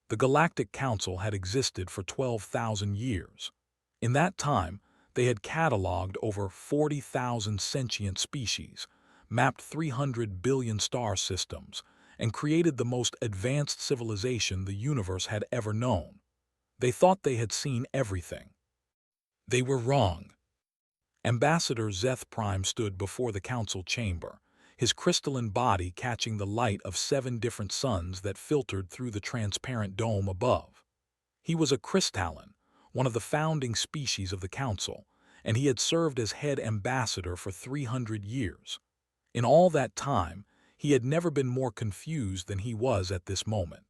The Galactic Council had existed for 12,000 years. In that time, they had cataloged over 40,000 sentient species, mapped 300 billion star systems, and created the most advanced civilization the universe had ever known. They thought they had seen everything. They were wrong. Ambassador Zeth Prime stood before the council chamber, his crystalline body catching the light of 7 different suns that filtered through the transparent dome above. He was a crystalline, one of the founding species of the council, and he had served as head ambassador for 300 years. In all that time, he had never been more confused than he was at this moment.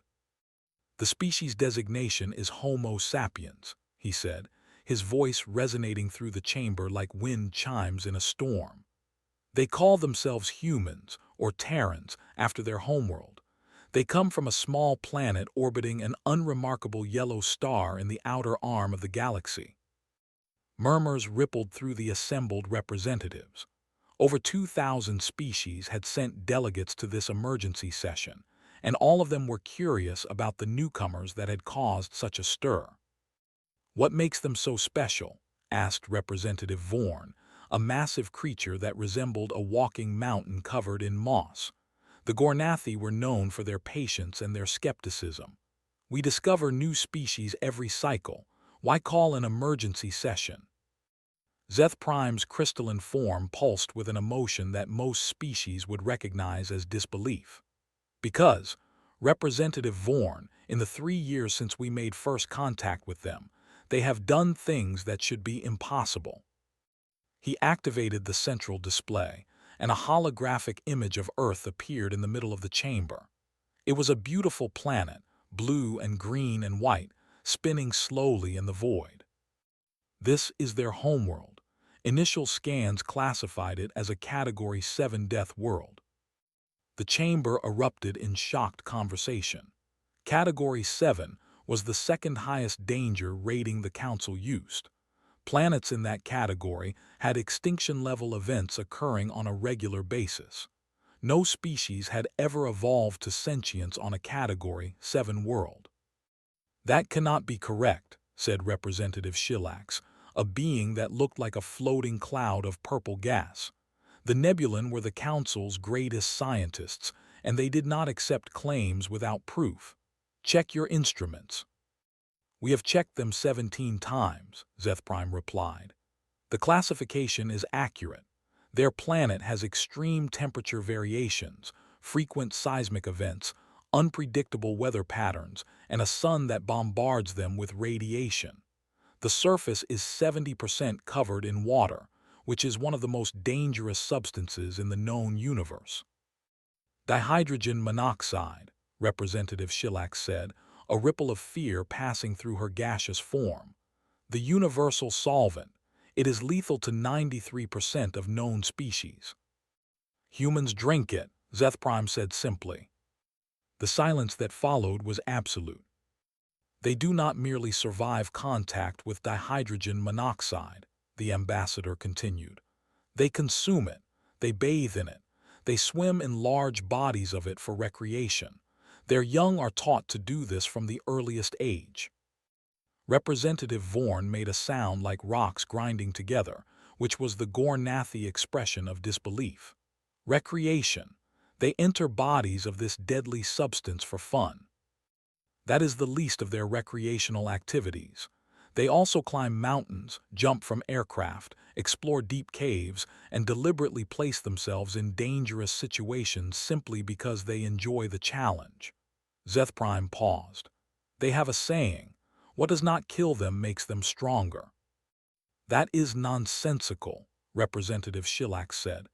"The species designation is Homo sapiens," he said, his voice resonating through the chamber like wind chimes in a storm. "They call themselves humans, or Terrans, after their homeworld. They come from a small planet orbiting an unremarkable yellow star in the outer arm of the galaxy." Murmurs rippled through the assembled representatives. Over 2,000 species had sent delegates to this emergency session, and all of them were curious about the newcomers that had caused such a stir. "What makes them so special?" asked Representative Vorn, a massive creature that resembled a walking mountain covered in moss. The Gornathi were known for their patience and their skepticism. "We discover new species every cycle. Why call an emergency session?" Zeth Prime's crystalline form pulsed with an emotion that most species would recognize as disbelief. "Because, Representative Vorn, in the 3 years since we made first contact with them, they have done things that should be impossible." He activated the central display, and a holographic image of Earth appeared in the middle of the chamber. It was a beautiful planet, blue and green and white, spinning slowly in the void. "This is their homeworld." Initial scans classified it as a Category 7 death world. The chamber erupted in shocked conversation. Category 7 was the second highest danger rating the Council used. Planets in that category had extinction-level events occurring on a regular basis. No species had ever evolved to sentience on a Category 7 world. "That cannot be correct," said Representative Shilax, a being that looked like a floating cloud of purple gas. The Nebulan were the Council's greatest scientists, and they did not accept claims without proof. "Check your instruments." "We have checked them 17 times, Zeth Prime replied. "The classification is accurate. Their planet has extreme temperature variations, frequent seismic events, unpredictable weather patterns, and a sun that bombards them with radiation. The surface is 70% covered in water, which is one of the most dangerous substances in the known universe." "Dihydrogen monoxide," Representative Shilax said, a ripple of fear passing through her gaseous form. "The universal solvent. It is lethal to 93% of known species." "Humans drink it," Zeth Prime said simply. The silence that followed was absolute. "They do not merely survive contact with dihydrogen monoxide," the ambassador continued. "They consume it, they bathe in it, they swim in large bodies of it for recreation. Their young are taught to do this from the earliest age." Representative Vorn made a sound like rocks grinding together, which was the Gornathi expression of disbelief. "Recreation. They enter bodies of this deadly substance for fun. That is the least of their recreational activities. They also climb mountains, jump from aircraft, explore deep caves, and deliberately place themselves in dangerous situations simply because they enjoy the challenge." Zeth Prime paused. "They have a saying, 'What does not kill them makes them stronger.'" "That is nonsensical," Representative Shilax said.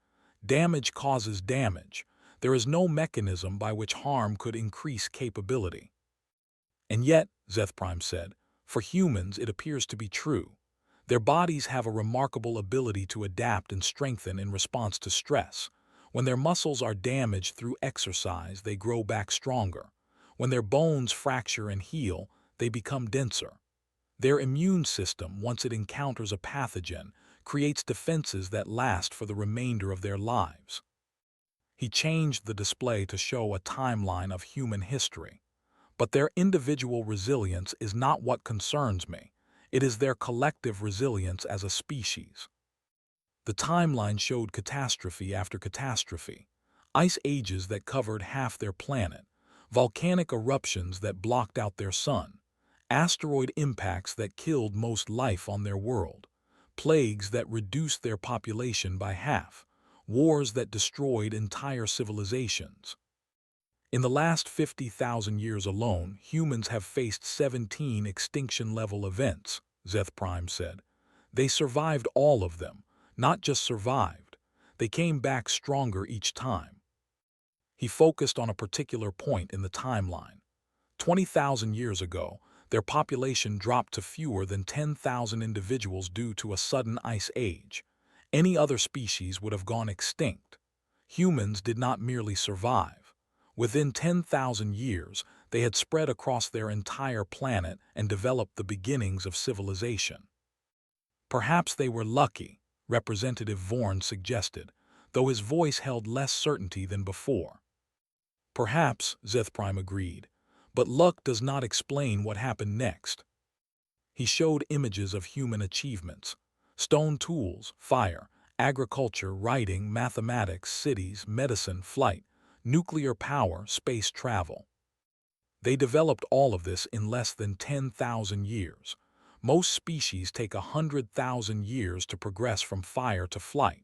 "Damage causes damage. There is no mechanism by which harm could increase capability." "And yet," Zeth Prime said, "for humans it appears to be true. Their bodies have a remarkable ability to adapt and strengthen in response to stress. When their muscles are damaged through exercise, they grow back stronger. When their bones fracture and heal, they become denser. Their immune system, once it encounters a pathogen, creates defenses that last for the remainder of their lives." He changed the display to show a timeline of human history. But their individual resilience is not what concerns me. It is their collective resilience as a species. The timeline showed catastrophe after catastrophe. Ice ages that covered half their planet, volcanic eruptions that blocked out their sun, asteroid impacts that killed most life on their world, plagues that reduced their population by half, wars that destroyed entire civilizations. In the last 50,000 years alone, humans have faced 17 extinction-level events, Zeth Prime said. They survived all of them, not just survived. They came back stronger each time. He focused on a particular point in the timeline. 20,000 years ago, their population dropped to fewer than 10,000 individuals due to a sudden ice age. Any other species would have gone extinct. Humans did not merely survive. Within 10,000 years, they had spread across their entire planet and developed the beginnings of civilization. Perhaps they were lucky, Representative Vorn suggested, though his voice held less certainty than before. Perhaps, Zethprime agreed, but luck does not explain what happened next. He showed images of human achievements: stone tools, fire, agriculture, writing, mathematics, cities, medicine, flight, nuclear power, space travel. They developed all of this in less than 10,000 years. Most species take 100,000 years to progress from fire to flight.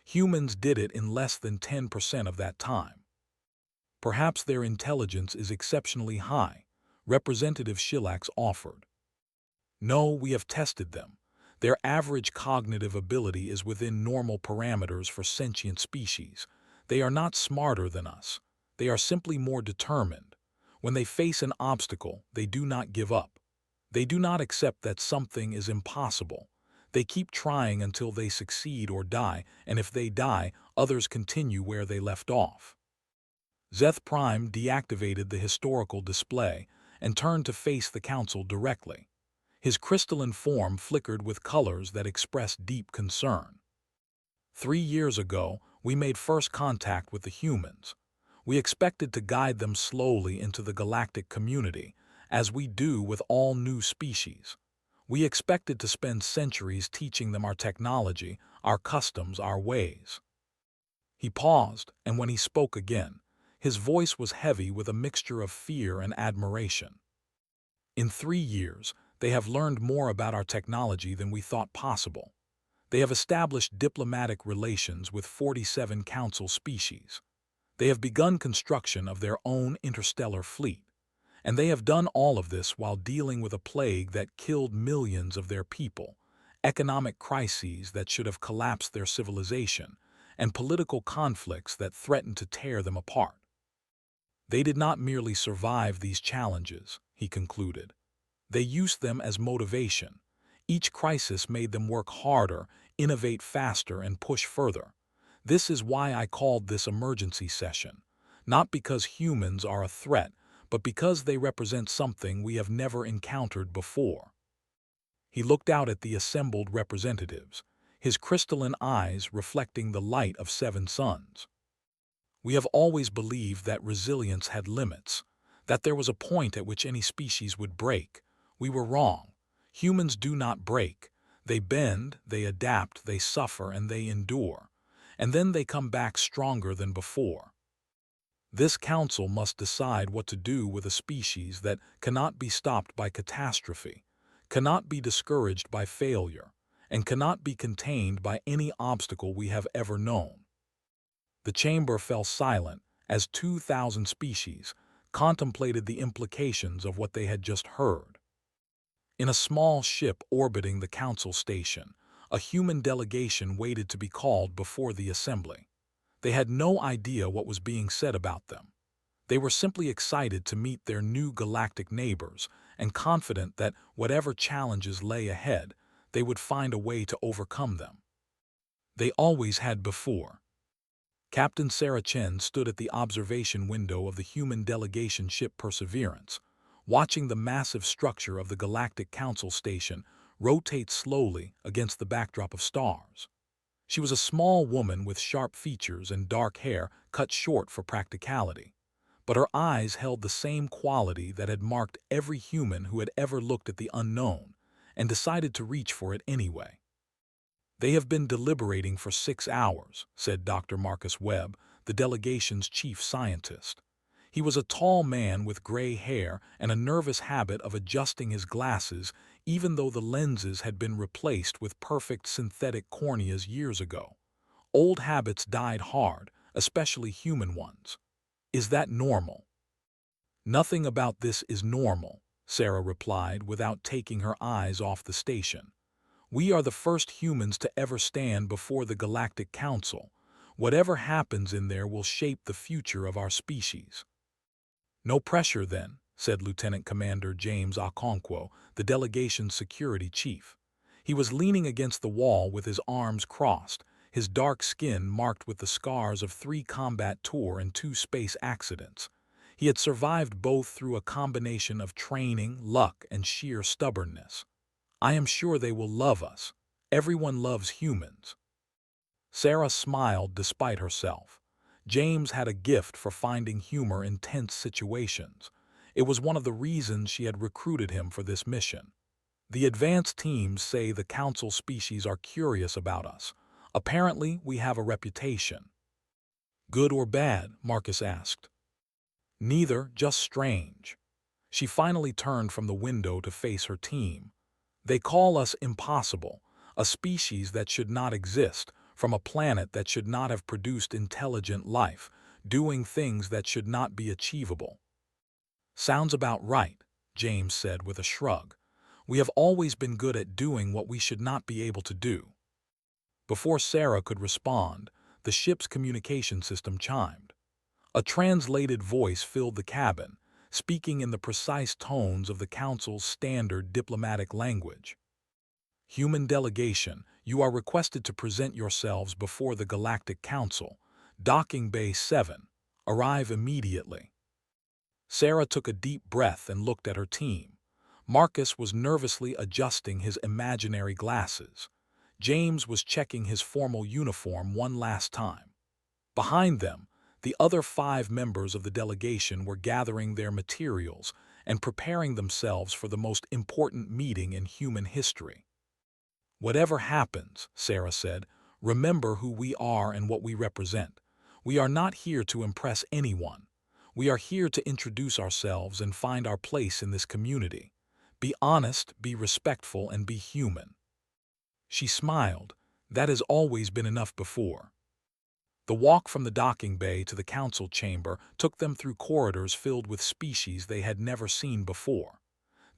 Humans did it in less than 10% of that time. Perhaps their intelligence is exceptionally high, Representative Shilax offered. No, we have tested them. Their average cognitive ability is within normal parameters for sentient species. They are not smarter than us. They are simply more determined. When they face an obstacle, they do not give up. They do not accept that something is impossible. They keep trying until they succeed or die, and if they die, others continue where they left off. Zeth Prime deactivated the historical display and turned to face the council directly. His crystalline form flickered with colors that expressed deep concern. 3 years ago, we made first contact with the humans. We expected to guide them slowly into the galactic community, as we do with all new species. We expected to spend centuries teaching them our technology, our customs, our ways. He paused, and when he spoke again, his voice was heavy with a mixture of fear and admiration. In 3 years, they have learned more about our technology than we thought possible. They have established diplomatic relations with 47 council species. They have begun construction of their own interstellar fleet. And they have done all of this while dealing with a plague that killed millions of their people, economic crises that should have collapsed their civilization, and political conflicts that threatened to tear them apart. They did not merely survive these challenges, he concluded. They used them as motivation. Each crisis made them work harder, innovate faster, and push further. This is why I called this emergency session, not because humans are a threat, but because they represent something we have never encountered before. He looked out at the assembled representatives, his crystalline eyes reflecting the light of 7 suns. We have always believed that resilience had limits, that there was a point at which any species would break. We were wrong. Humans do not break. They bend, they adapt, they suffer, and they endure. And then they come back stronger than before. This council must decide what to do with a species that cannot be stopped by catastrophe, cannot be discouraged by failure, and cannot be contained by any obstacle we have ever known. The chamber fell silent as 2,000 species contemplated the implications of what they had just heard. In a small ship orbiting the council station, a human delegation waited to be called before the assembly. They had no idea what was being said about them. They were simply excited to meet their new galactic neighbors and confident that whatever challenges lay ahead, they would find a way to overcome them. They always had before. Captain Sarah Chen stood at the observation window of the human delegation ship Perseverance, watching the massive structure of the Galactic Council station rotate slowly against the backdrop of stars. She was a small woman with sharp features and dark hair cut short for practicality. but her eyes held the same quality that had marked every human who had ever looked at the unknown and decided to reach for it anyway. "They have been deliberating for 6 hours," said Dr. Marcus Webb, the delegation's chief scientist. He was a tall man with gray hair and a nervous habit of adjusting his glasses even though the lenses had been replaced with perfect synthetic corneas years ago. Old habits died hard, especially human ones. "Is that normal?" "Nothing about this is normal," Sarah replied without taking her eyes off the station. "We are the first humans to ever stand before the Galactic Council. Whatever happens in there will shape the future of our species." "No pressure, then," said Lieutenant Commander James Okonkwo, the delegation's security chief. He was leaning against the wall with his arms crossed, his dark skin marked with the scars of 3 combat tour and 2 space accidents. He had survived both through a combination of training, luck, and sheer stubbornness. "I am sure they will love us. Everyone loves humans." Sarah smiled despite herself. James had a gift for finding humor in tense situations. It was one of the reasons she had recruited him for this mission. "The advanced teams say the council species are curious about us. Apparently, we have a reputation." "Good or bad?" Marcus asked. "Neither, just strange." She finally turned from the window to face her team. "They call us impossible, a species that should not exist, from a planet that should not have produced intelligent life, doing things that should not be achievable." "Sounds about right," James said with a shrug. "We have always been good at doing what we should not be able to do." Before Sarah could respond, the ship's communication system chimed. A translated voice filled the cabin, speaking in the precise tones of the Council's standard diplomatic language. "Human delegation, you are requested to present yourselves before the Galactic Council. Docking Bay 7. Arrive immediately." Sarah took a deep breath and looked at her team. Marcus was nervously adjusting his imaginary glasses. James was checking his formal uniform one last time. Behind them, the other 5 members of the delegation were gathering their materials and preparing themselves for the most important meeting in human history. "Whatever happens," Sarah said, "remember who we are and what we represent. We are not here to impress anyone. We are here to introduce ourselves and find our place in this community. Be honest, be respectful, and be human." She smiled. That has always been enough before. The walk from the docking bay to the council chamber took them through corridors filled with species they had never seen before.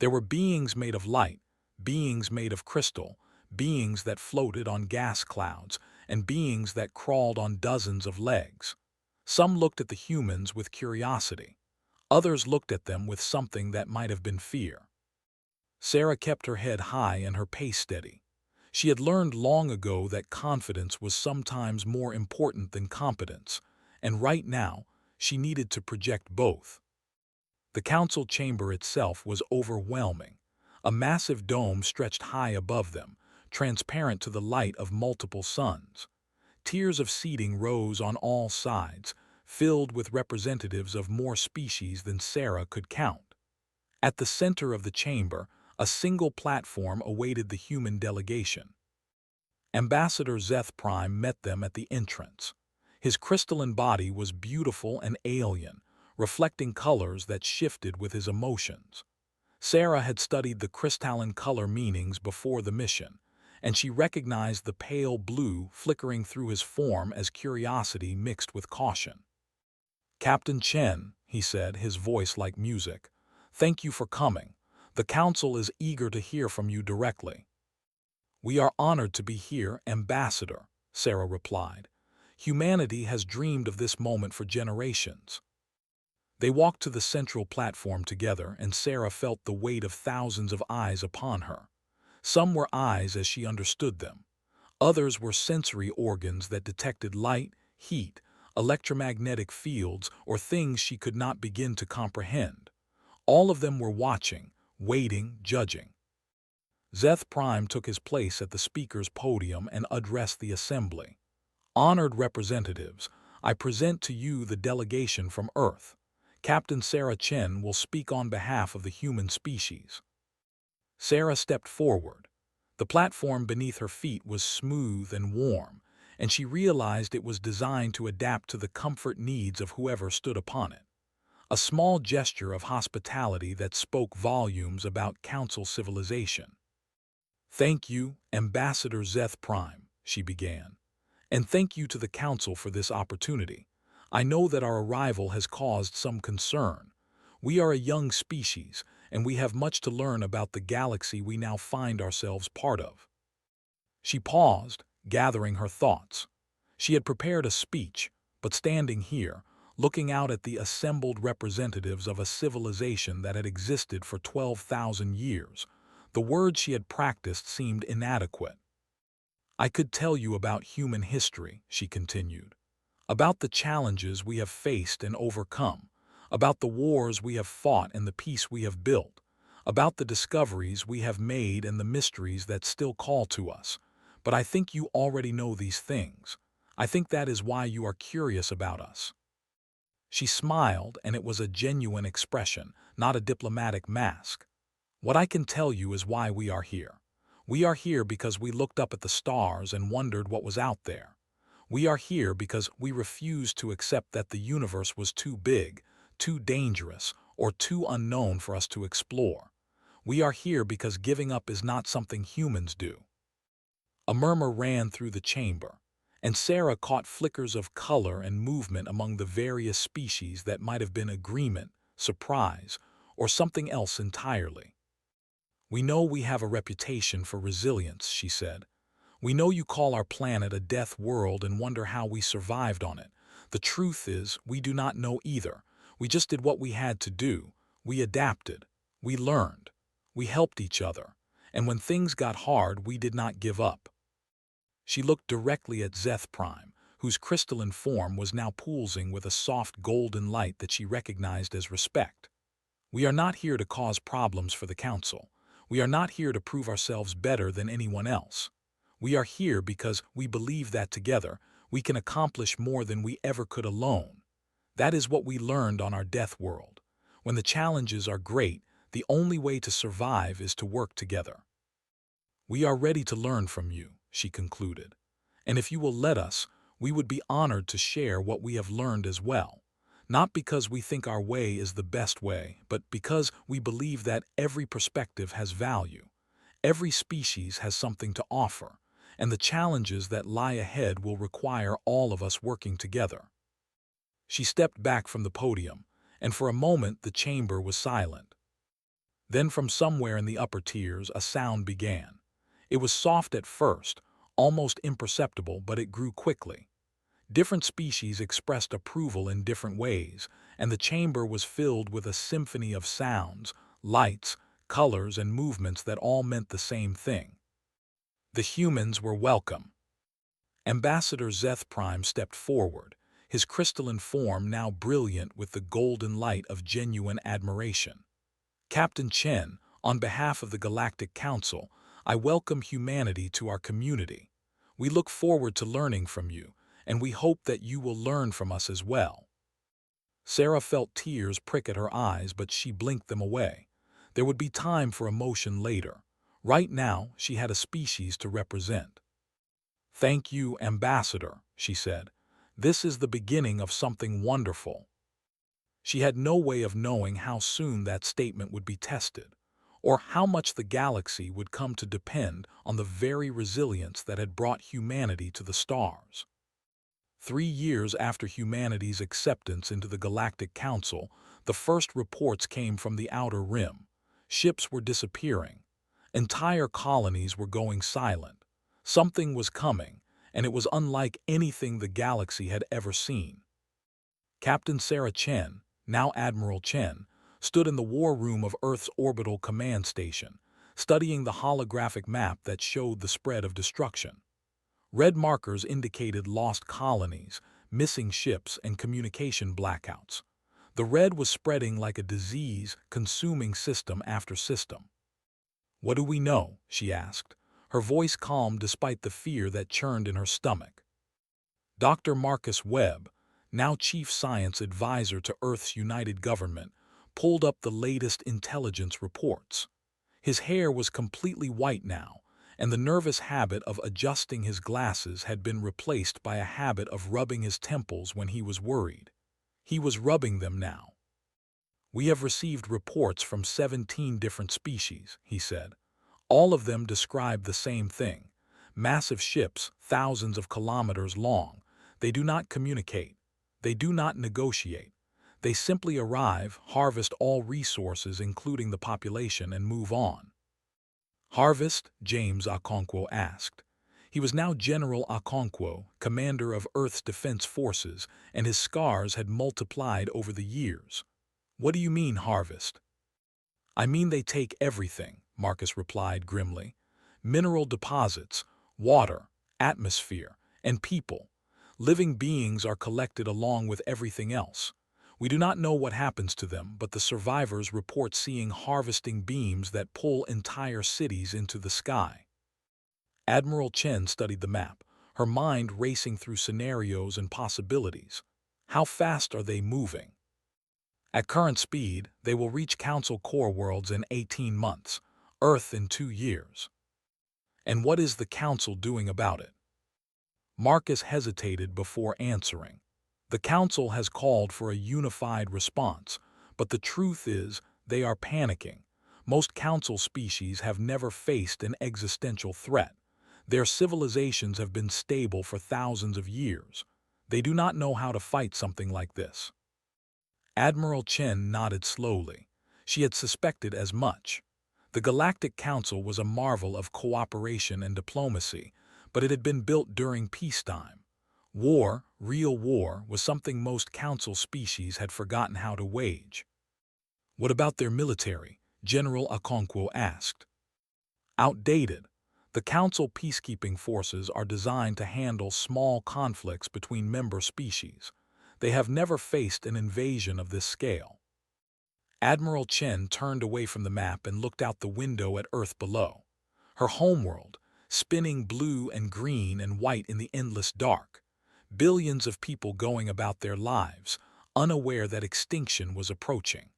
There were beings made of light, beings made of crystal, beings that floated on gas clouds, and beings that crawled on dozens of legs. Some looked at the humans with curiosity. Others looked at them with something that might have been fear. Sarah kept her head high and her pace steady. She had learned long ago that confidence was sometimes more important than competence, and right now, she needed to project both. The council chamber itself was overwhelming. A massive dome stretched high above them, transparent to the light of multiple suns. Tiers of seating rose on all sides, filled with representatives of more species than Sarah could count. At the center of the chamber, a single platform awaited the human delegation. Ambassador Zeth Prime met them at the entrance. His crystalline body was beautiful and alien, reflecting colors that shifted with his emotions. Sarah had studied the crystalline color meanings before the mission, and she recognized the pale blue flickering through his form as curiosity mixed with caution. "Captain Chen," he said, his voice like music, "thank you for coming. The Council is eager to hear from you directly." "We are honored to be here, Ambassador," Sarah replied. "Humanity has dreamed of this moment for generations." They walked to the central platform together, and Sarah felt the weight of thousands of eyes upon her. Some were eyes as she understood them. Others were sensory organs that detected light, heat, electromagnetic fields, or things she could not begin to comprehend. All of them were watching, waiting, judging. Zeth Prime took his place at the speaker's podium and addressed the assembly. "Honored representatives, I present to you the delegation from Earth. Captain Sarah Chen will speak on behalf of the human species." Sarah stepped forward. The platform beneath her feet was smooth and warm, and she realized it was designed to adapt to the comfort needs of whoever stood upon it. A small gesture of hospitality that spoke volumes about Council civilization. "Thank you, Ambassador Zeth Prime," she began. "And thank you to the Council for this opportunity. I know that our arrival has caused some concern. We are a young species, and we have much to learn about the galaxy we now find ourselves part of." She paused, gathering her thoughts. She had prepared a speech, but standing here, looking out at the assembled representatives of a civilization that had existed for 12,000 years, the words she had practiced seemed inadequate. "I could tell you about human history," she continued, "about the challenges we have faced and overcome, about the wars we have fought and the peace we have built, about the discoveries we have made and the mysteries that still call to us. But I think you already know these things. I think that is why you are curious about us." She smiled, and it was a genuine expression, not a diplomatic mask. "What I can tell you is why we are here. We are here because we looked up at the stars and wondered what was out there. We are here because we refused to accept that the universe was too big, too dangerous, or too unknown for us to explore. We are here because giving up is not something humans do." A murmur ran through the chamber, and Sarah caught flickers of color and movement among the various species that might have been agreement, surprise, or something else entirely. "We know we have a reputation for resilience," she said. "We know you call our planet a death world and wonder how we survived on it. The truth is, we do not know either. We just did what we had to do. We adapted. We learned. We helped each other. And when things got hard, we did not give up." She looked directly at Zeth Prime, whose crystalline form was now pulsing with a soft golden light that she recognized as respect. "We are not here to cause problems for the Council. We are not here to prove ourselves better than anyone else. We are here because we believe that together we can accomplish more than we ever could alone. That is what we learned on our death world. When the challenges are great, the only way to survive is to work together. We are ready to learn from you," she concluded. "And if you will let us, we would be honored to share what we have learned as well. Not because we think our way is the best way, but because we believe that every perspective has value. Every species has something to offer, and the challenges that lie ahead will require all of us working together." She stepped back from the podium, and for a moment the chamber was silent. Then from somewhere in the upper tiers a sound began. It was soft at first, almost imperceptible, but it grew quickly. Different species expressed approval in different ways, and the chamber was filled with a symphony of sounds, lights, colors, and movements that all meant the same thing. The humans were welcome. Ambassador Zeth Prime stepped forward, his crystalline form now brilliant with the golden light of genuine admiration. "Captain Chen, on behalf of the Galactic Council, I welcome humanity to our community. We look forward to learning from you, and we hope that you will learn from us as well." Sarah felt tears prick at her eyes, but she blinked them away. There would be time for emotion later. Right now, she had a species to represent. "Thank you, Ambassador," she said. "This is the beginning of something wonderful." She had no way of knowing how soon that statement would be tested, or how much the galaxy would come to depend on the very resilience that had brought humanity to the stars. 3 years after humanity's acceptance into the Galactic Council, the first reports came from the Outer Rim. Ships were disappearing. Entire colonies were going silent. Something was coming, and it was unlike anything the galaxy had ever seen. Captain Sarah Chen, now Admiral Chen, stood in the war room of Earth's orbital command station, studying the holographic map that showed the spread of destruction. Red markers indicated lost colonies, missing ships, and communication blackouts. The red was spreading like a disease, consuming system after system. "What do we know?" she asked, her voice calm despite the fear that churned in her stomach. Dr. Marcus Webb, now chief science advisor to Earth's united government, pulled up the latest intelligence reports. His hair was completely white now, and the nervous habit of adjusting his glasses had been replaced by a habit of rubbing his temples when he was worried. He was rubbing them now. "We have received reports from 17 different species," he said. "All of them describe the same thing. Massive ships, thousands of kilometers long. They do not communicate. They do not negotiate. They simply arrive, harvest all resources including the population, and move on." "Harvest?" James Okonkwo asked. He was now General Okonkwo, commander of Earth's defense forces, and his scars had multiplied over the years. "What do you mean, harvest?" "I mean they take everything," Marcus replied grimly. "Mineral deposits, water, atmosphere, and people. Living beings are collected along with everything else. We do not know what happens to them, but the survivors report seeing harvesting beams that pull entire cities into the sky." Admiral Chen studied the map, her mind racing through scenarios and possibilities. "How fast are they moving?" "At current speed, they will reach Council core worlds in 18 months, Earth in 2 years. "And what is the Council doing about it?" Marcus hesitated before answering. "The Council has called for a unified response, but the truth is they are panicking. Most Council species have never faced an existential threat. Their civilizations have been stable for thousands of years. They do not know how to fight something like this." Admiral Chen nodded slowly. She had suspected as much. The Galactic Council was a marvel of cooperation and diplomacy, but it had been built during peacetime. War, real war, was something most Council species had forgotten how to wage. "What about their military?" General Okonkwo asked. "Outdated. The Council peacekeeping forces are designed to handle small conflicts between member species. They have never faced an invasion of this scale." Admiral Chen turned away from the map and looked out the window at Earth below. Her homeworld, spinning blue and green and white in the endless dark. Billions of people going about their lives, unaware that extinction was approaching.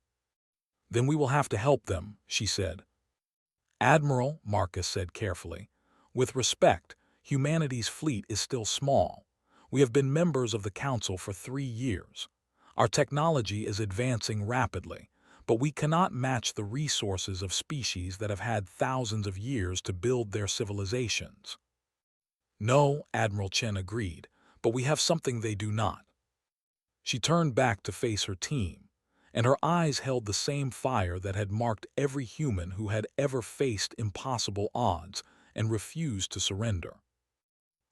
"Then we will have to help them," she said. "Admiral," Marcus said carefully, "with respect, humanity's fleet is still small. We have been members of the Council for 3 years. Our technology is advancing rapidly, but we cannot match the resources of species that have had thousands of years to build their civilizations." "No," Admiral Chen agreed, "but we have something they do not." She turned back to face her team, and her eyes held the same fire that had marked every human who had ever faced impossible odds and refused to surrender.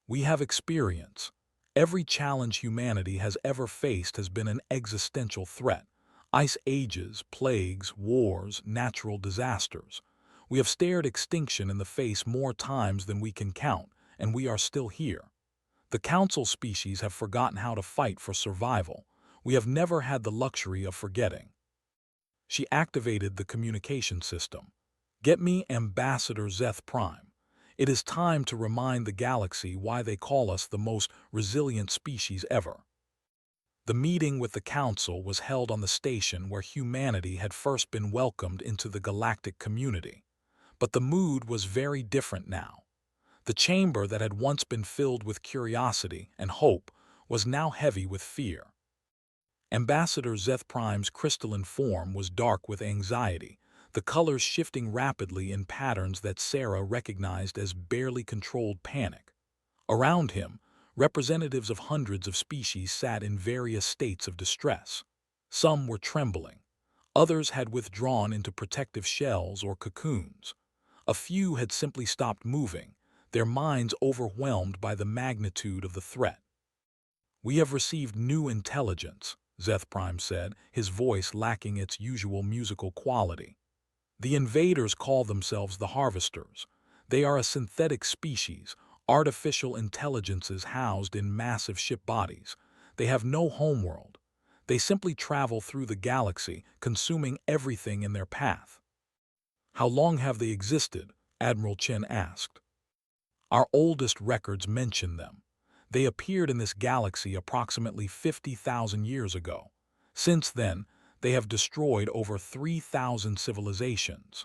"We have experience. Every challenge humanity has ever faced has been an existential threat. Ice ages, plagues, wars, natural disasters. We have stared extinction in the face more times than we can count, and we are still here. The Council species have forgotten how to fight for survival. We have never had the luxury of forgetting." She activated the communication system. "Get me Ambassador Zeth Prime. It is time to remind the galaxy why they call us the most resilient species ever." The meeting with the Council was held on the station where humanity had first been welcomed into the galactic community. But the mood was very different now. The chamber that had once been filled with curiosity and hope was now heavy with fear. Ambassador Zeth Prime's crystalline form was dark with anxiety, the colors shifting rapidly in patterns that Sarah recognized as barely controlled panic. Around him, representatives of hundreds of species sat in various states of distress. Some were trembling. Others had withdrawn into protective shells or cocoons. A few had simply stopped moving, their minds overwhelmed by the magnitude of the threat. "We have received new intelligence," Zeth Prime said, his voice lacking its usual musical quality. "The invaders call themselves the Harvesters. They are a synthetic species, artificial intelligences housed in massive ship bodies. They have no homeworld. They simply travel through the galaxy, consuming everything in their path." "How long have they existed?" Admiral Chen asked. "Our oldest records mention them. They appeared in this galaxy approximately 50,000 years ago. Since then, they have destroyed over 3,000 civilizations.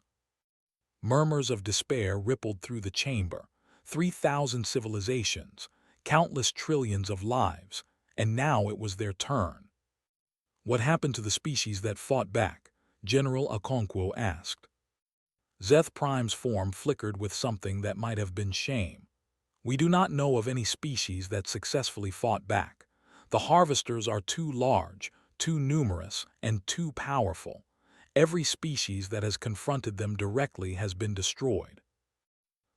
Murmurs of despair rippled through the chamber. 3,000 civilizations, countless trillions of lives, and now it was their turn. What happened to the species that fought back? General Okonkwo asked. Zeth Prime's form flickered with something that might have been shame. We do not know of any species that successfully fought back. The harvesters are too large, too numerous, and too powerful. Every species that has confronted them directly has been destroyed.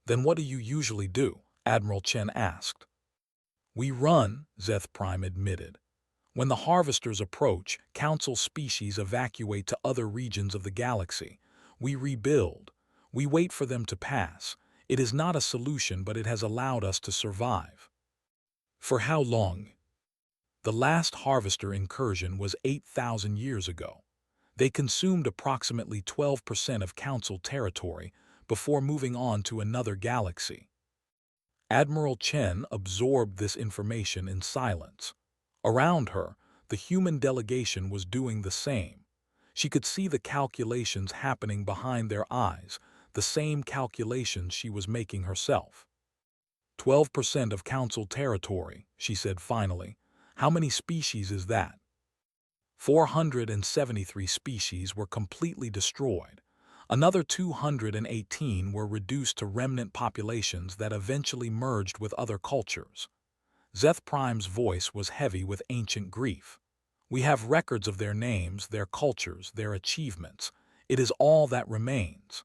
Then what do you usually do? Admiral Chen asked. We run, Zeth Prime admitted. When the harvesters approach, Council species evacuate to other regions of the galaxy. We rebuild. We wait for them to pass. It is not a solution, but it has allowed us to survive. For how long? The last harvester incursion was 8,000 years ago. They consumed approximately 12% of Council territory before moving on to another galaxy. Admiral Chen absorbed this information in silence. Around her, the human delegation was doing the same. She could see the calculations happening behind their eyes, the same calculations she was making herself. 12% of Council territory, she said finally. How many species is that? 473 species were completely destroyed. Another 218 were reduced to remnant populations that eventually merged with other cultures. Zeth Prime's voice was heavy with ancient grief. We have records of their names, their cultures, their achievements. It is all that remains.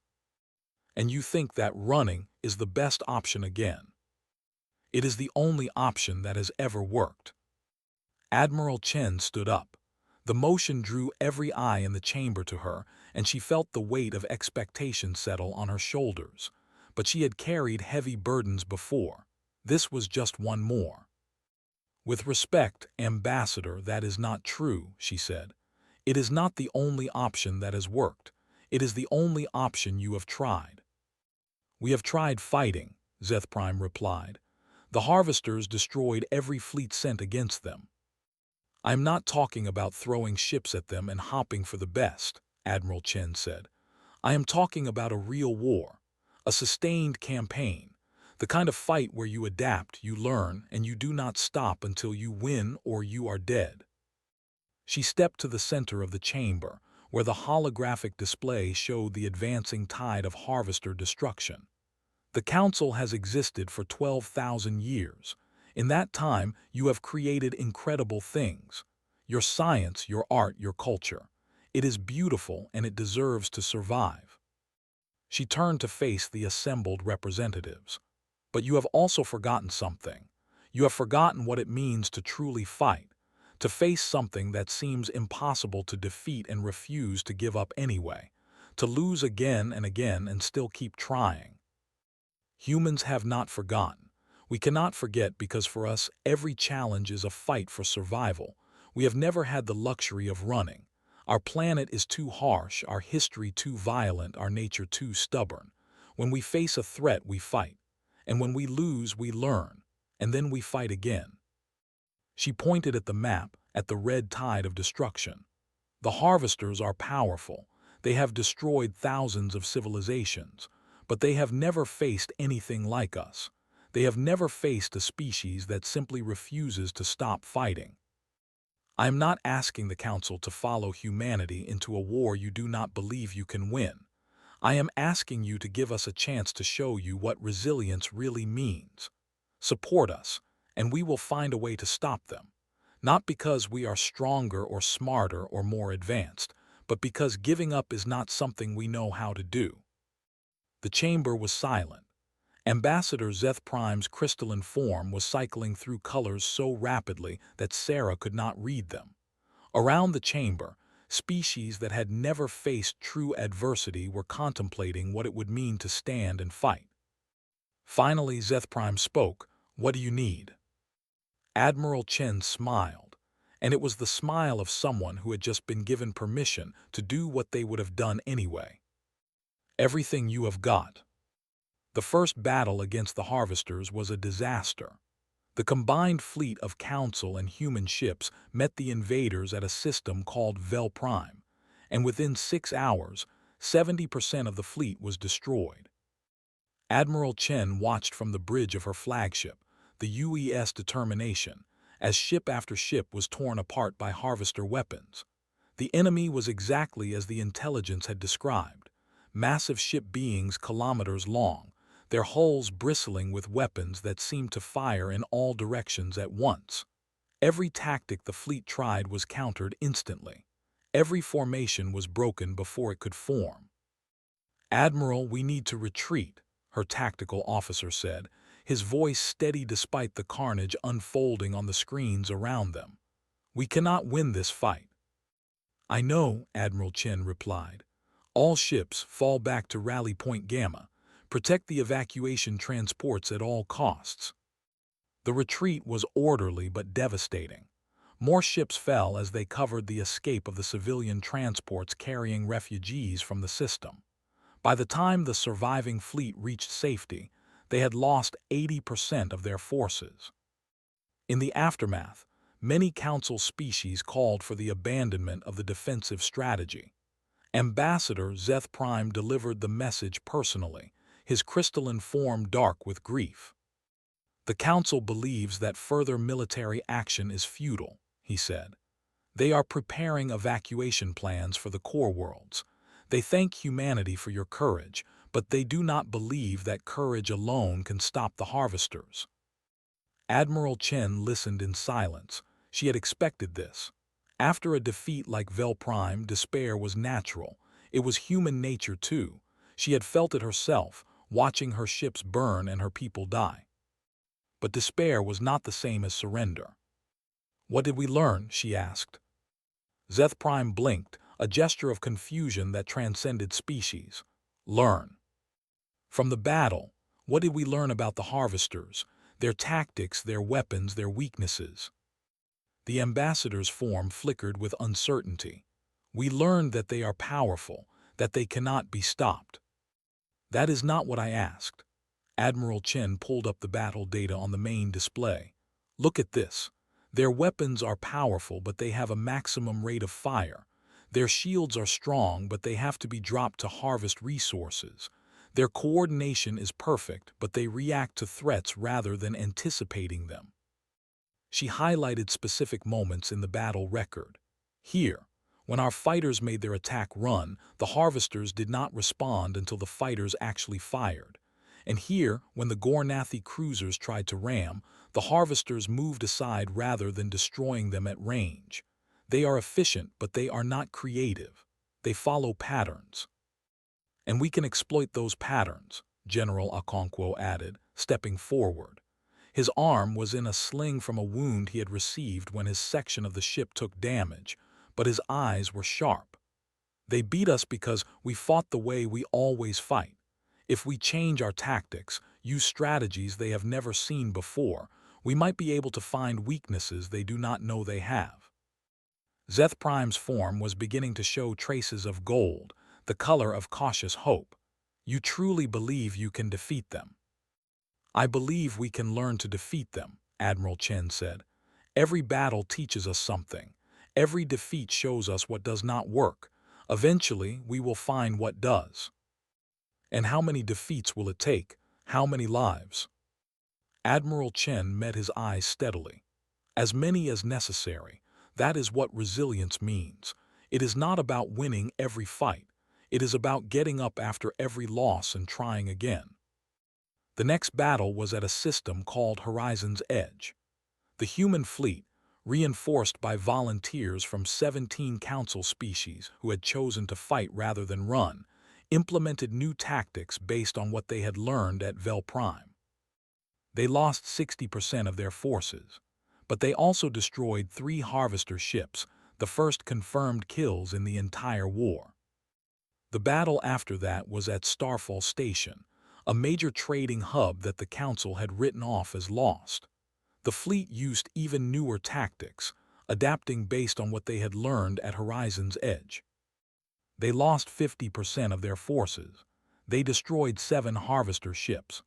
And you think that running is the best option again? It is the only option that has ever worked. Admiral Chen stood up. The motion drew every eye in the chamber to her, and she felt the weight of expectation settle on her shoulders. But she had carried heavy burdens before. This was just one more. With respect, Ambassador, that is not true, she said. It is not the only option that has worked. It is the only option you have tried. We have tried fighting, Zeth Prime replied. The harvesters destroyed every fleet sent against them. I am not talking about throwing ships at them and hopping for the best, Admiral Chen said. I am talking about a real war, a sustained campaign, the kind of fight where you adapt, you learn, and you do not stop until you win or you are dead. She stepped to the center of the chamber, where the holographic display showed the advancing tide of harvester destruction. The Council has existed for 12,000 years. In that time, you have created incredible things. Your science, your art, your culture. It is beautiful and it deserves to survive. She turned to face the assembled representatives. But you have also forgotten something. You have forgotten what it means to truly fight, to face something that seems impossible to defeat and refuse to give up anyway, to lose again and again and still keep trying. Humans have not forgotten. We cannot forget because for us, every challenge is a fight for survival. We have never had the luxury of running. Our planet is too harsh, our history too violent, our nature too stubborn. When we face a threat, we fight. And when we lose, we learn. And then we fight again. She pointed at the map, at the red tide of destruction. The harvesters are powerful. They have destroyed thousands of civilizations. But they have never faced anything like us. They have never faced a species that simply refuses to stop fighting. I am not asking the Council to follow humanity into a war you do not believe you can win. I am asking you to give us a chance to show you what resilience really means. Support us, and we will find a way to stop them. Not because we are stronger or smarter or more advanced, but because giving up is not something we know how to do. The chamber was silent. Ambassador Zeth Prime's crystalline form was cycling through colors so rapidly that Sarah could not read them. Around the chamber, species that had never faced true adversity were contemplating what it would mean to stand and fight. Finally, Zeth Prime spoke. What do you need? Admiral Chen smiled, and it was the smile of someone who had just been given permission to do what they would have done anyway. Everything you have got. The first battle against the harvesters was a disaster. The combined fleet of Council and human ships met the invaders at a system called Vel Prime, and within 6 hours, 70% of the fleet was destroyed. Admiral Chen watched from the bridge of her flagship, the UES Determination, as ship after ship was torn apart by harvester weapons. The enemy was exactly as the intelligence had described: massive ship beings kilometers long, their hulls bristling with weapons that seemed to fire in all directions at once. Every tactic the fleet tried was countered instantly. Every formation was broken before it could form. "Admiral, we need to retreat," her tactical officer said, his voice steady despite the carnage unfolding on the screens around them. "We cannot win this fight." "I know," Admiral Chen replied. "All ships fall back to Rally Point Gamma. Protect the evacuation transports at all costs." The retreat was orderly but devastating. More ships fell as they covered the escape of the civilian transports carrying refugees from the system. By the time the surviving fleet reached safety, they had lost 80% of their forces. In the aftermath, many Council species called for the abandonment of the defensive strategy. Ambassador Zeth Prime delivered the message personally, his crystalline form dark with grief. "The Council believes that further military action is futile," he said. "They are preparing evacuation plans for the core worlds. They thank humanity for your courage, but they do not believe that courage alone can stop the harvesters." Admiral Chen listened in silence. She had expected this. After a defeat like Vel Prime, despair was natural. It was human nature too. She had felt it herself, watching her ships burn and her people die. But despair was not the same as surrender. "What did we learn?" she asked. Zeth Prime blinked, a gesture of confusion that transcended species. "Learn." "From the battle, what did we learn about the harvesters, their tactics, their weapons, their weaknesses?" The ambassador's form flickered with uncertainty. "We learned that they are powerful, that they cannot be stopped." "That is not what I asked." Admiral Chen pulled up the battle data on the main display. "Look at this. Their weapons are powerful, but they have a maximum rate of fire. Their shields are strong, but they have to be dropped to harvest resources. Their coordination is perfect, but they react to threats rather than anticipating them." She highlighted specific moments in the battle record. "Here, when our fighters made their attack run, the harvesters did not respond until the fighters actually fired. And here, when the Gornathi cruisers tried to ram, the harvesters moved aside rather than destroying them at range. They are efficient, but they are not creative. They follow patterns." "And we can exploit those patterns," General Okonkwo added, stepping forward. His arm was in a sling from a wound he had received when his section of the ship took damage, but his eyes were sharp. "They beat us because we fought the way we always fight. If we change our tactics, use strategies they have never seen before, we might be able to find weaknesses they do not know they have." Zeth Prime's form was beginning to show traces of gold, the color of cautious hope. "You truly believe you can defeat them?" "I believe we can learn to defeat them," Admiral Chen said. "Every battle teaches us something. Every defeat shows us what does not work. Eventually, we will find what does." "And how many defeats will it take? How many lives?" Admiral Chen met his eyes steadily. "As many as necessary. That is what resilience means. It is not about winning every fight. It is about getting up after every loss and trying again." The next battle was at a system called Horizon's Edge. The human fleet, reinforced by volunteers from 17 Council species who had chosen to fight rather than run, implemented new tactics based on what they had learned at Vel Prime. They lost 60% of their forces, but they also destroyed 3 harvester ships, the first confirmed kills in the entire war. The battle after that was at Starfall Station, a major trading hub that the Council had written off as lost. The fleet used even newer tactics, adapting based on what they had learned at Horizon's Edge. They lost 50% of their forces. They destroyed 7 harvester ships.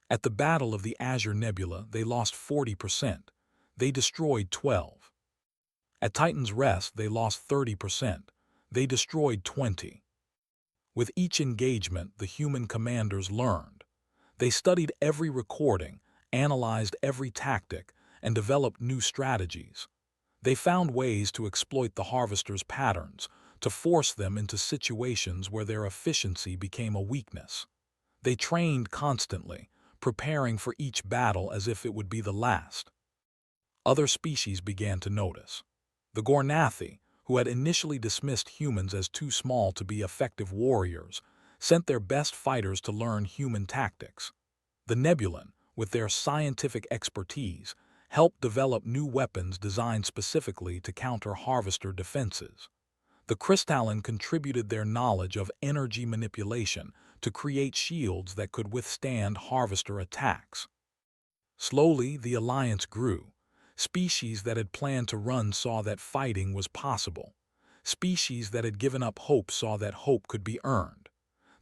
At the Battle of the Azure Nebula, they lost 40%. They destroyed 12. At Titan's Rest, they lost 30%. They destroyed 20. With each engagement, the human commanders learned. They studied every recording, analyzed every tactic, and developed new strategies. They found ways to exploit the harvesters' patterns, to force them into situations where their efficiency became a weakness. They trained constantly, preparing for each battle as if it would be the last. Other species began to notice. The Gornathi, who had initially dismissed humans as too small to be effective warriors, sent their best fighters to learn human tactics. The Nebulan, with their scientific expertise, helped develop new weapons designed specifically to counter harvester defenses. The Crystalline contributed their knowledge of energy manipulation to create shields that could withstand harvester attacks. Slowly, the alliance grew. Species that had planned to run saw that fighting was possible. Species that had given up hope saw that hope could be earned.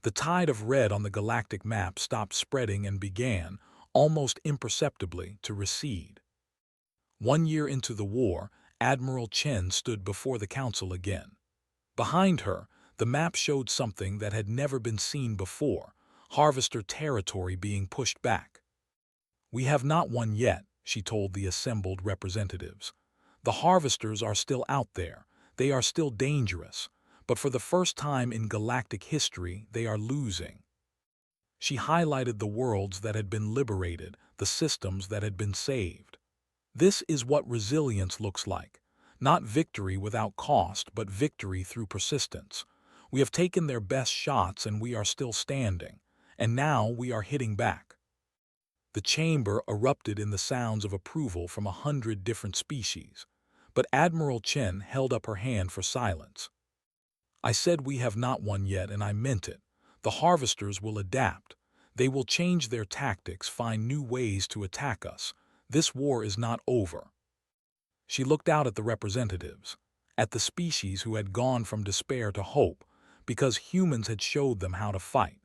The tide of red on the galactic map stopped spreading and began, almost imperceptibly, to recede. 1 year into the war, Admiral Chen stood before the Council again. Behind her, the map showed something that had never been seen before: harvester territory being pushed back. "We have not won yet," she told the assembled representatives. "The harvesters are still out there. They are still dangerous. But for the first time in galactic history, they are losing." She highlighted the worlds that had been liberated, the systems that had been saved. "This is what resilience looks like. Not victory without cost, but victory through persistence. We have taken their best shots and we are still standing. And now we are hitting back." The chamber erupted in the sounds of approval from 100 different species. But Admiral Chen held up her hand for silence. "I said we have not won yet, and I meant it. The harvesters will adapt. They will change their tactics, find new ways to attack us. This war is not over." She looked out at the representatives, at the species who had gone from despair to hope, because humans had showed them how to fight.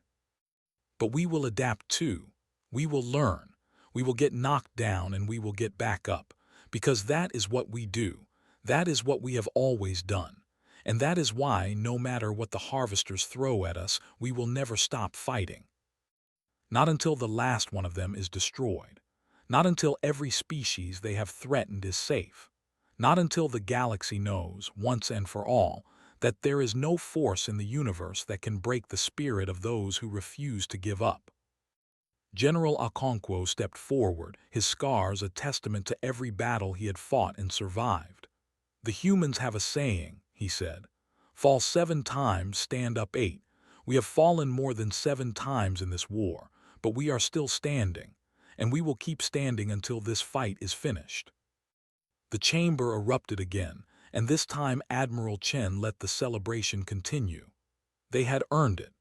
"But we will adapt too. We will learn. We will get knocked down and we will get back up, because that is what we do. That is what we have always done. And that is why, no matter what the harvesters throw at us, we will never stop fighting. Not until the last one of them is destroyed. Not until every species they have threatened is safe. Not until the galaxy knows, once and for all, that there is no force in the universe that can break the spirit of those who refuse to give up." General Okonkwo stepped forward, his scars a testament to every battle he had fought and survived. "The humans have a saying," he said. "Fall 7 times, stand up 8. We have fallen more than 7 times in this war, but we are still standing, and we will keep standing until this fight is finished." The chamber erupted again, and this time Admiral Chen let the celebration continue. They had earned it.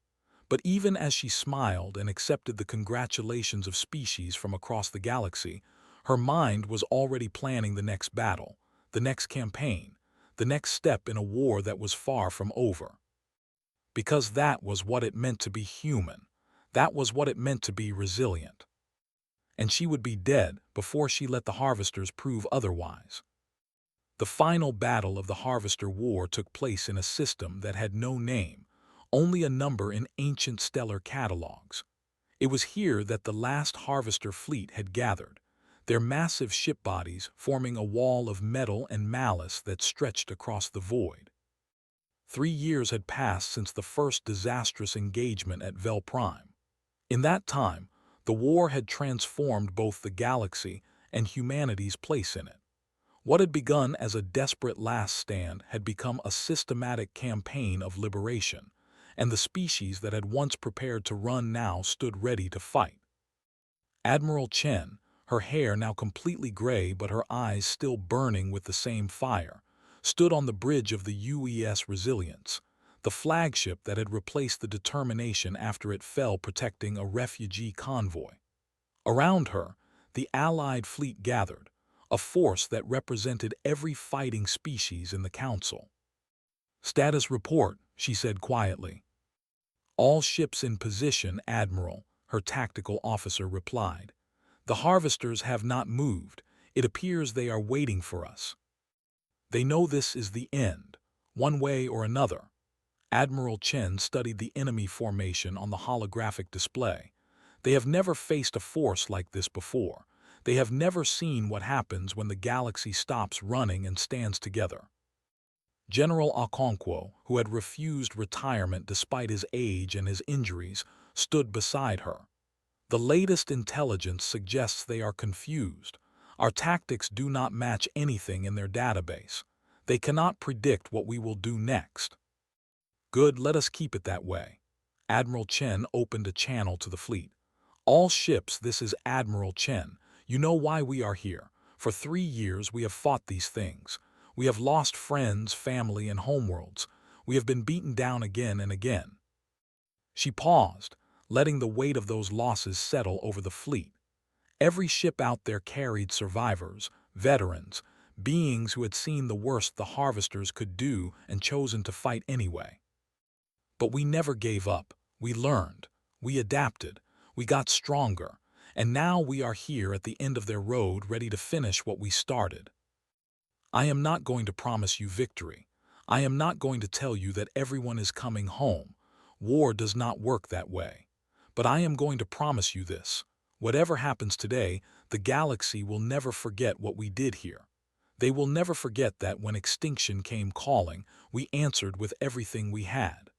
But even as she smiled and accepted the congratulations of species from across the galaxy, her mind was already planning the next battle, the next campaign, the next step in a war that was far from over. Because that was what it meant to be human. That was what it meant to be resilient. And she would be dead before she let the harvesters prove otherwise. The final battle of the Harvester War took place in a system that had no name, only a number in ancient stellar catalogs. It was here that the last Harvester fleet had gathered, their massive ship bodies forming a wall of metal and malice that stretched across the void. 3 years had passed since the first disastrous engagement at Vel Prime. In that time, the war had transformed both the galaxy and humanity's place in it. What had begun as a desperate last stand had become a systematic campaign of liberation, and the species that had once prepared to run now stood ready to fight. Admiral Chen, her hair now completely gray but her eyes still burning with the same fire, stood on the bridge of the UES Resilience, the flagship that had replaced the Determination after it fell protecting a refugee convoy. Around her, the Allied fleet gathered, a force that represented every fighting species in the Council. "Status report," she said quietly. "All ships in position, Admiral," her tactical officer replied. "The harvesters have not moved. It appears they are waiting for us. They know this is the end, one way or another." Admiral Chen studied the enemy formation on the holographic display. "They have never faced a force like this before. They have never seen what happens when the galaxy stops running and stands together." General Okonkwo, who had refused retirement despite his age and his injuries, stood beside her. "The latest intelligence suggests they are confused. Our tactics do not match anything in their database. They cannot predict what we will do next." "Good, let us keep it that way." Admiral Chen opened a channel to the fleet. "All ships, this is Admiral Chen. You know why we are here. For 3 years we have fought these things. We have lost friends, family, and homeworlds. We have been beaten down again and again." She paused, letting the weight of those losses settle over the fleet. Every ship out there carried survivors, veterans, beings who had seen the worst the harvesters could do and chosen to fight anyway. "But we never gave up. We learned. We adapted. We got stronger. And now we are here at the end of their road, ready to finish what we started. I am not going to promise you victory. I am not going to tell you that everyone is coming home. War does not work that way. But I am going to promise you this. Whatever happens today, the galaxy will never forget what we did here. They will never forget that when extinction came calling, we answered with everything we had.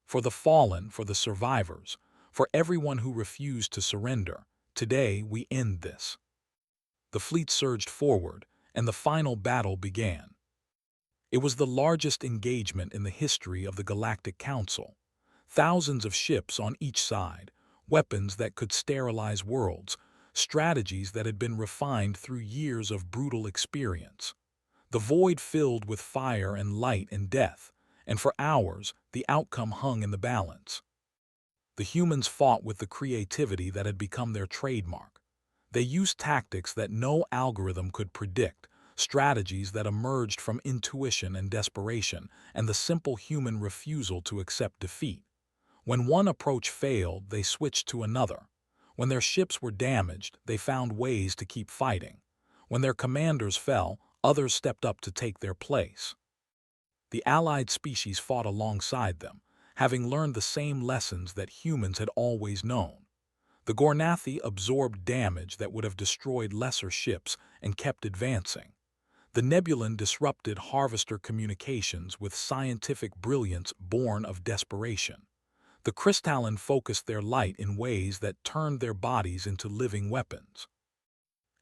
For the fallen, for the survivors, for everyone who refused to surrender, today we end this." The fleet surged forward, and the final battle began. It was the largest engagement in the history of the Galactic Council. Thousands of ships on each side, weapons that could sterilize worlds, strategies that had been refined through years of brutal experience. The void filled with fire and light and death, and for hours the outcome hung in the balance. The humans fought with the creativity that had become their trademark. They used tactics that no algorithm could predict, strategies that emerged from intuition and desperation, and the simple human refusal to accept defeat. When one approach failed, they switched to another. When their ships were damaged, they found ways to keep fighting. When their commanders fell, others stepped up to take their place. The allied species fought alongside them, having learned the same lessons that humans had always known. The Gornathi absorbed damage that would have destroyed lesser ships and kept advancing. The Nebulan disrupted harvester communications with scientific brilliance born of desperation. The Crystalline focused their light in ways that turned their bodies into living weapons.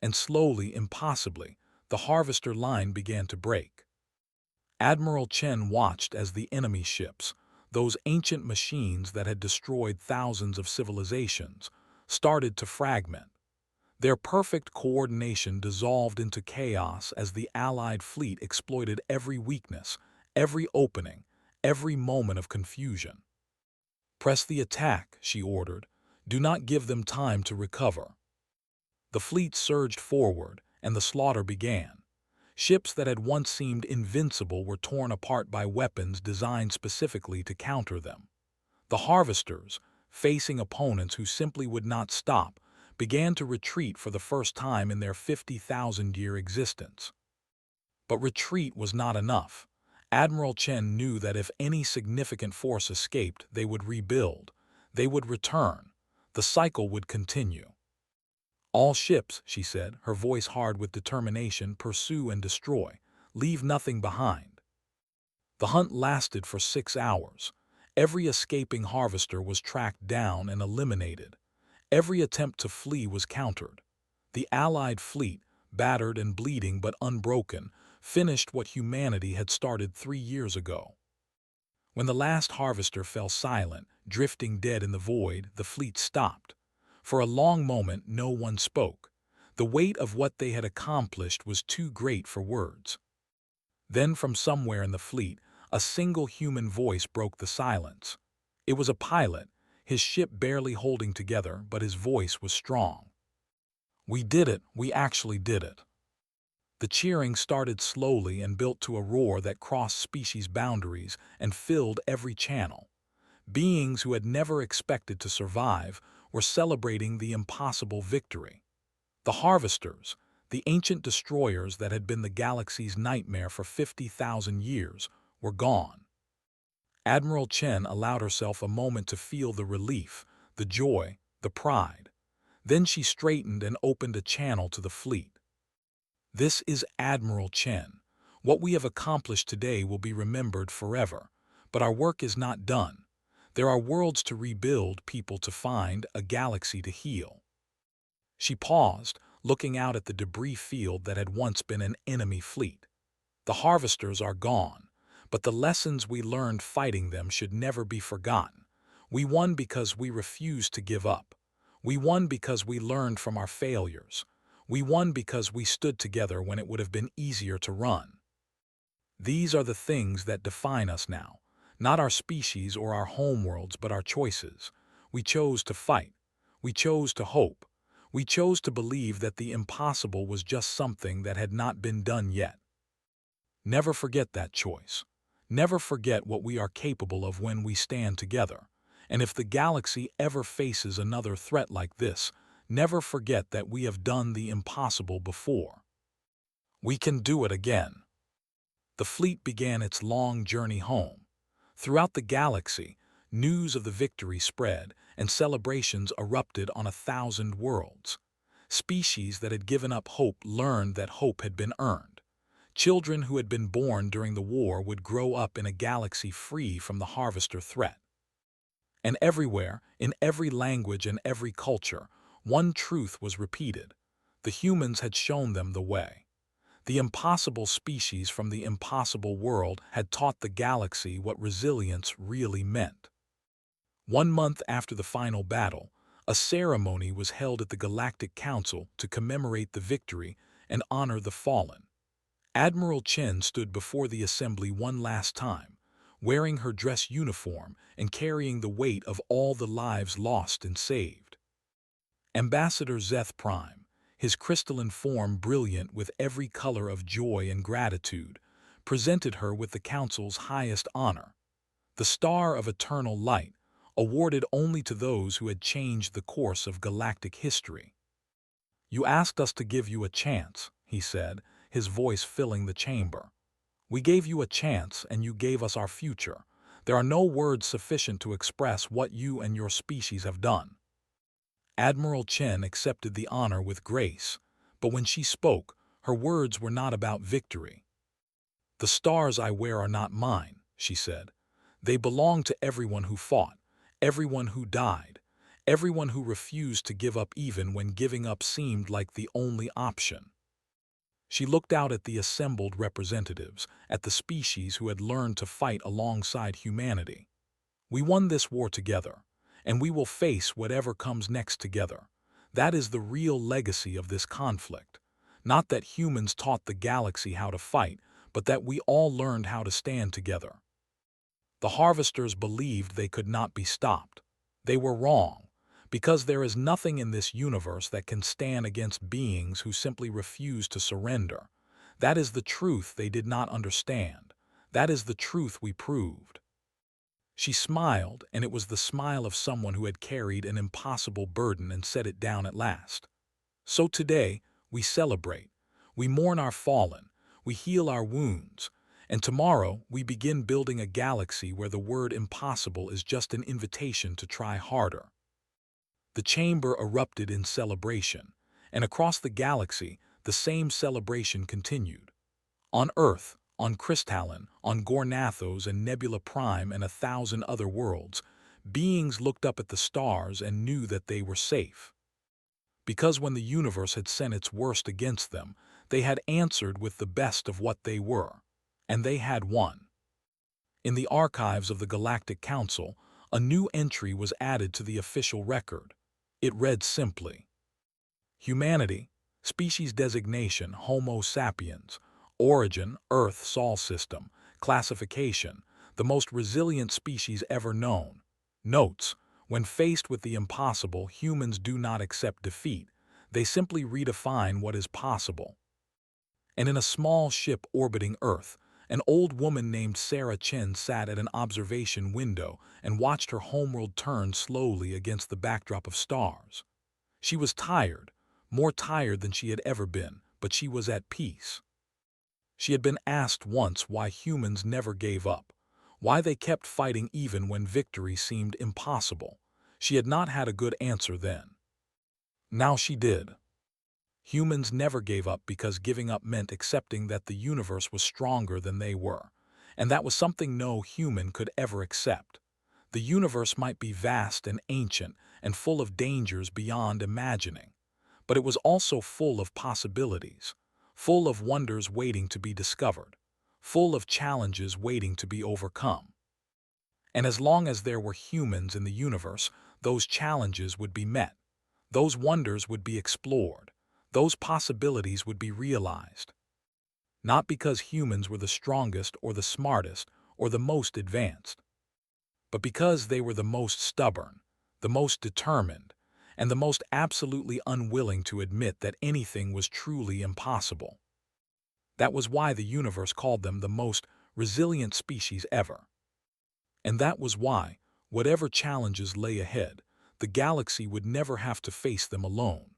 And slowly, impossibly, the harvester line began to break. Admiral Chen watched as the enemy ships, those ancient machines that had destroyed thousands of civilizations, started to fragment. Their perfect coordination dissolved into chaos as the Allied fleet exploited every weakness, every opening, every moment of confusion. "Press the attack," she ordered. "Do not give them time to recover." The fleet surged forward, and the slaughter began. Ships that had once seemed invincible were torn apart by weapons designed specifically to counter them. The harvesters, facing opponents who simply would not stop, began to retreat for the first time in their 50,000-year existence. But retreat was not enough. Admiral Chen knew that if any significant force escaped, they would rebuild. They would return. The cycle would continue. "All ships," she said, her voice hard with determination, "pursue and destroy. Leave nothing behind." The hunt lasted for 6 hours. Every escaping harvester was tracked down and eliminated. Every attempt to flee was countered. The Allied fleet, battered and bleeding but unbroken, finished what humanity had started 3 years ago. When the last harvester fell silent, drifting dead in the void, the fleet stopped. For a long moment, no one spoke. The weight of what they had accomplished was too great for words. Then, from somewhere in the fleet, a single human voice broke the silence. It was a pilot, his ship barely holding together, but his voice was strong. "We did it. We actually did it." The cheering started slowly and built to a roar that crossed species boundaries and filled every channel. Beings who had never expected to survive were celebrating the impossible victory. The Harvesters, the ancient destroyers that had been the galaxy's nightmare for 50,000 years, were gone. Admiral Chen allowed herself a moment to feel the relief, the joy, the pride. Then she straightened and opened a channel to the fleet. This is Admiral Chen. What we have accomplished today will be remembered forever. But our work is not done. There are worlds to rebuild, people to find, a galaxy to heal. She paused, looking out at the debris field that had once been an enemy fleet. The Harvesters are gone, but the lessons we learned fighting them should never be forgotten. We won because we refused to give up. We won because we learned from our failures. We won because we stood together when it would have been easier to run. These are the things that define us now, not our species or our homeworlds, but our choices. We chose to fight. We chose to hope. We chose to believe that the impossible was just something that had not been done yet. Never forget that choice. Never forget what we are capable of when we stand together. And if the galaxy ever faces another threat like this, never forget that we have done the impossible before. We can do it again. The fleet began its long journey home. Throughout the galaxy, news of the victory spread, and celebrations erupted on 1,000 worlds. Species that had given up hope learned that hope had been earned. Children who had been born during the war would grow up in a galaxy free from the Harvester threat. And everywhere, in every language and every culture, one truth was repeated. The humans had shown them the way. The impossible species from the impossible world had taught the galaxy what resilience really meant. 1 month after the final battle, a ceremony was held at the Galactic Council to commemorate the victory and honor the fallen. Admiral Chen stood before the assembly one last time, wearing her dress uniform and carrying the weight of all the lives lost and saved. Ambassador Zeth Prime, his crystalline form brilliant with every color of joy and gratitude, presented her with the Council's highest honor, the Star of Eternal Light, awarded only to those who had changed the course of galactic history. "You asked us to give you a chance," he said, his voice filling the chamber. "We gave you a chance, and you gave us our future. There are no words sufficient to express what you and your species have done." Admiral Chen accepted the honor with grace, but when she spoke, her words were not about victory. "The stars I wear are not mine," she said. "They belong to everyone who fought, everyone who died, everyone who refused to give up even when giving up seemed like the only option." She looked out at the assembled representatives, at the species who had learned to fight alongside humanity. "We won this war together, and we will face whatever comes next together. That is the real legacy of this conflict. Not that humans taught the galaxy how to fight, but that we all learned how to stand together." The Harvesters believed they could not be stopped. They were wrong, because there is nothing in this universe that can stand against beings who simply refuse to surrender. That is the truth they did not understand. That is the truth we proved. She smiled, and it was the smile of someone who had carried an impossible burden and set it down at last. "So today, we celebrate. We mourn our fallen. We heal our wounds. And tomorrow, we begin building a galaxy where the word impossible is just an invitation to try harder." The chamber erupted in celebration, and across the galaxy, the same celebration continued. On Earth, on Crystalline, on Gornathos and Nebula Prime and 1,000 other worlds, beings looked up at the stars and knew that they were safe. Because when the universe had sent its worst against them, they had answered with the best of what they were, and they had won. In the archives of the Galactic Council, a new entry was added to the official record. It read simply: "Humanity, species designation Homo sapiens, origin Earth Sol system, classification, the most resilient species ever known. Notes: when faced with the impossible, humans do not accept defeat, they simply redefine what is possible." And in a small ship orbiting Earth, An old woman named Sarah Chen sat at an observation window and watched her homeworld turn slowly against the backdrop of stars. She was tired, more tired than she had ever been, but she was at peace. She had been asked once why humans never gave up, why they kept fighting even when victory seemed impossible. She had not had a good answer then. Now she did. Humans never gave up because giving up meant accepting that the universe was stronger than they were, and that was something no human could ever accept. The universe might be vast and ancient and full of dangers beyond imagining, but it was also full of possibilities, full of wonders waiting to be discovered, full of challenges waiting to be overcome. And as long as there were humans in the universe, those challenges would be met, those wonders would be explored, those possibilities would be realized. Not because humans were the strongest or the smartest or the most advanced, but because they were the most stubborn, the most determined, and the most absolutely unwilling to admit that anything was truly impossible. That was why the universe called them the most resilient species ever. And that was why, whatever challenges lay ahead, the galaxy would never have to face them alone.